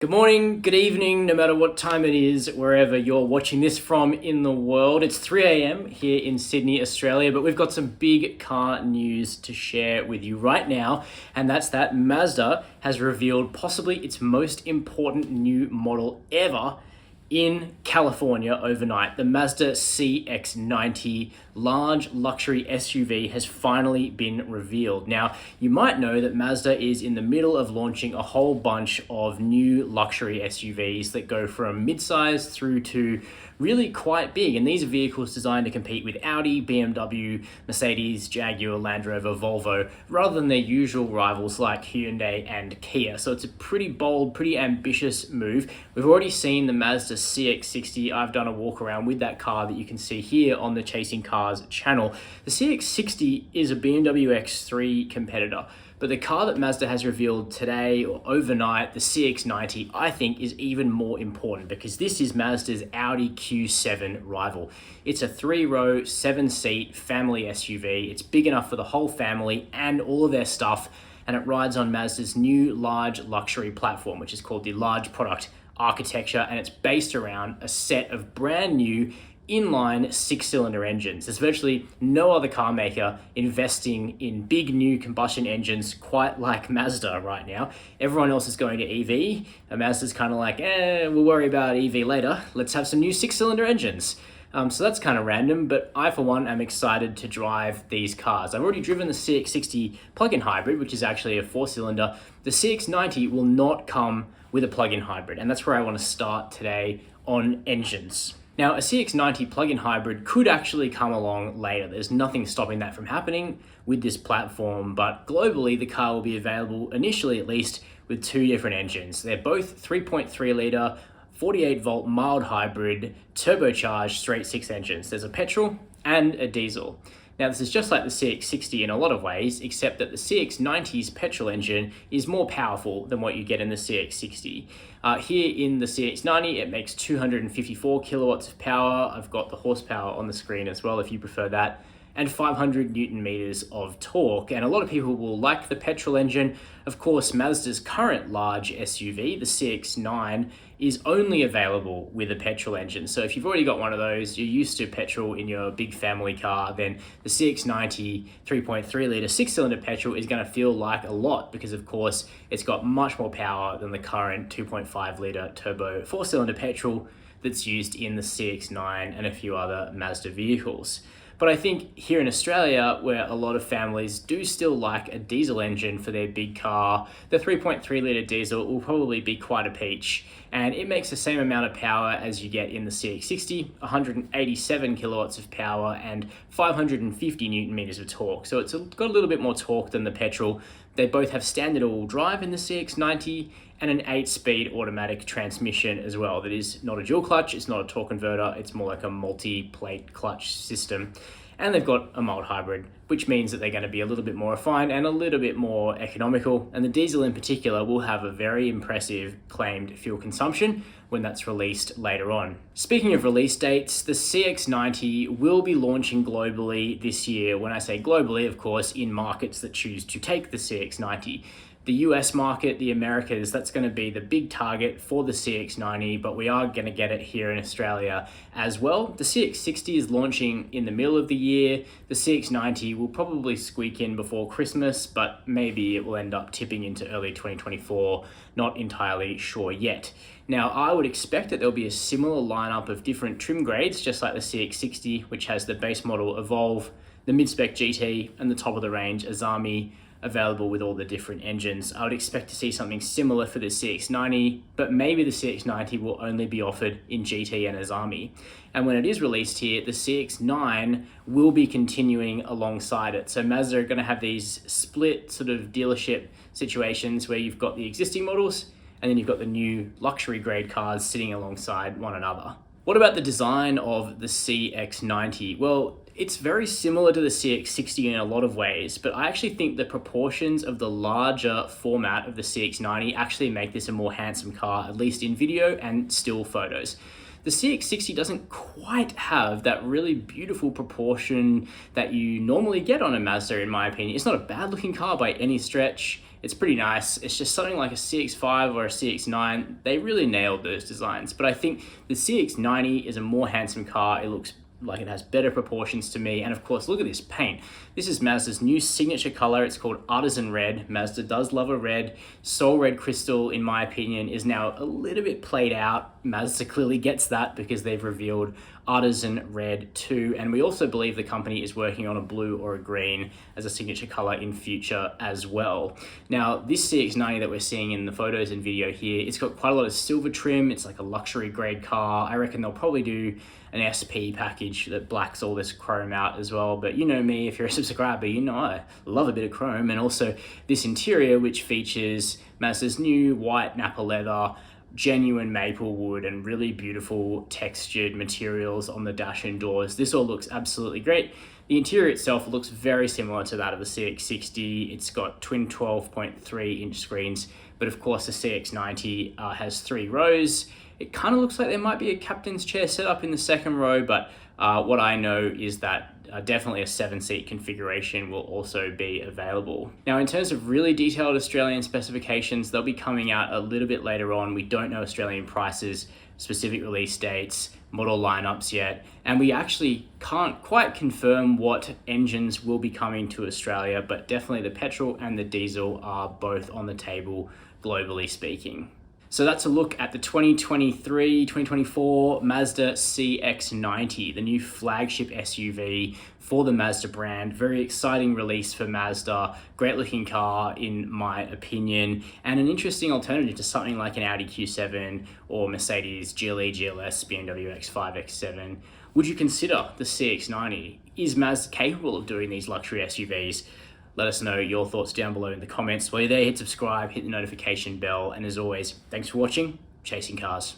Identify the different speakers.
Speaker 1: Good morning, good evening, no matter what time it is, wherever you're watching this from in the world. It's 3 a.m. here in Sydney, Australia, but we've got some big car news to share with you right now, and that's that Mazda has revealed possibly its most important new model ever in California overnight. The Mazda CX-90 large luxury SUV has finally been revealed. Now, you might know that Mazda is in the middle of launching a whole bunch of new luxury SUVs that go from mid-size through to really quite big. And these are vehicles designed to compete with Audi, BMW, Mercedes, Jaguar, Land Rover, Volvo, rather than their usual rivals like Hyundai and Kia. So it's a pretty bold, pretty ambitious move. We've already seen the Mazda CX-90. I've done a walk around with that car that you can see here on the Chasing Cars channel. The CX-90 is a BMW X3 competitor. But the car that Mazda has revealed today or overnight, the CX-90, I think is even more important because this is Mazda's Audi Q7 rival. It's a 3-row, 7-seat family SUV. It's big enough for the whole family and all of their stuff, and it rides on Mazda's new large luxury platform, which is called the Large Product Architecture, and it's based around a set of brand new inline 6-cylinder engines. There's virtually no other car maker investing in big new combustion engines quite like Mazda right now. Everyone else is going to EV, and Mazda's kind of like, we'll worry about EV later. Let's have some new 6-cylinder engines. So that's kind of random, but I, for one, am excited to drive these cars. I've already driven the CX-60 plug-in hybrid, which is actually a 4-cylinder. The CX-90 will not come with a plug-in hybrid, and that's where I want to start today on engines. Now, a CX-90 plug-in hybrid could actually come along later. There's nothing stopping that from happening with this platform, but globally, the car will be available, initially at least, with two different engines. They're both 3.3-litre, 48-volt mild hybrid, turbocharged straight-six engines. There's a petrol and a diesel. Now, this is just like the CX-60 in a lot of ways, except that the CX-90's petrol engine is more powerful than what you get in the CX-60. Here in the CX-90, it makes 254 kilowatts of power. I've got the horsepower on the screen as well, if you prefer that, and 500 Newton meters of torque. And a lot of people will like the petrol engine. Of course, Mazda's current large SUV, the CX-9, is only available with a petrol engine. So if you've already got one of those, you're used to petrol in your big family car, then the CX-90 3.3-litre 6-cylinder petrol is going to feel like a lot because, of course, it's got much more power than the current 2.5-litre turbo 4-cylinder petrol that's used in the CX-9 and a few other Mazda vehicles. But I think here in Australia, where a lot of families do still like a diesel engine for their big car, the 3.3-litre diesel will probably be quite a peach. And it makes the same amount of power as you get in the CX-60, 187 kilowatts of power and 550 Newton meters of torque. So it's got a little bit more torque than the petrol. They both have standard all-wheel drive in the CX-90 and an 8-speed automatic transmission as well. That is not a dual clutch, it's not a torque converter, it's more like a multi-plate clutch system. And they've got a mild hybrid, which means that they're going to be a little bit more refined and a little bit more economical. And the diesel in particular will have a very impressive claimed fuel consumption when that's released later on. Speaking of release dates, the CX-90 will be launching globally this year. When I say globally, of course, in markets that choose to take the CX-90. The US market, the Americas, that's going to be the big target for the CX-90, but we are going to get it here in Australia as well. The CX-60 is launching in the middle of the year. The CX-90 will probably squeak in before Christmas, but maybe it will end up tipping into early 2024. Not entirely sure yet. Now, I would expect that there'll be a similar lineup of different trim grades, just like the CX-60, which has the base model Evolve, the mid-spec GT, and the top of the range Azami, available with all the different engines. I would expect to see something similar for the CX-90, but maybe the CX-90 will only be offered in GT and Azami. And when it is released here, the CX-9 will be continuing alongside it. So Mazda are going to have these split sort of dealership situations where you've got the existing models and then you've got the new luxury grade cars sitting alongside one another. What about the design of the CX-90? Well, it's very similar to the CX-60 in a lot of ways, but I actually think the proportions of the larger format of the CX-90 actually make this a more handsome car, at least in video and still photos. The CX-60 doesn't quite have that really beautiful proportion that you normally get on a Mazda, in my opinion. It's not a bad looking car by any stretch. It's pretty nice. It's just something like a CX-5 or a CX-9. They really nailed those designs. But I think the CX-90 is a more handsome car. It looks like it has better proportions to me. And of course, look at this paint. This is Mazda's new signature color. It's called Artisan Red. Mazda does love a red. Soul Red Crystal, in my opinion, is now a little bit played out. Mazda clearly gets that because they've revealed Artisan Red 2. And we also believe the company is working on a blue or a green as a signature color in future as well. Now, this CX-90 that we're seeing in the photos and video here, it's got quite a lot of silver trim. It's like a luxury grade car. I reckon they'll probably do an SP package that blacks all this chrome out as well. But you know me, if you're a subscriber, you know I love a bit of chrome. And also this interior, which features Mazda's new white Napa leather, genuine maple wood, and really beautiful textured materials on the dash and doors. This all looks absolutely great. The interior itself looks very similar to that of the CX-60. It's got twin 12.3 inch screens, but of course the CX-90 has 3 rows. It kind of looks like there might be a captain's chair set up in the second row, but what I know is that definitely a 7-seat configuration will also be available. Now, in terms of really detailed Australian specifications, they'll be coming out a little bit later on. We don't know Australian prices, specific release dates, model lineups yet, and we actually can't quite confirm what engines will be coming to Australia, but definitely the petrol and the diesel are both on the table, globally speaking. So that's a look at the 2023-2024 Mazda CX-90, the new flagship SUV for the Mazda brand. Very exciting release for Mazda, great looking car in my opinion, and an interesting alternative to something like an Audi Q7 or Mercedes GLE, GLS, BMW X5, X7. Would you consider the CX-90? Is Mazda capable of doing these luxury SUVs? Let us know your thoughts down below in the comments. While you're there, hit subscribe, hit the notification bell, and as always, thanks for watching Chasing Cars.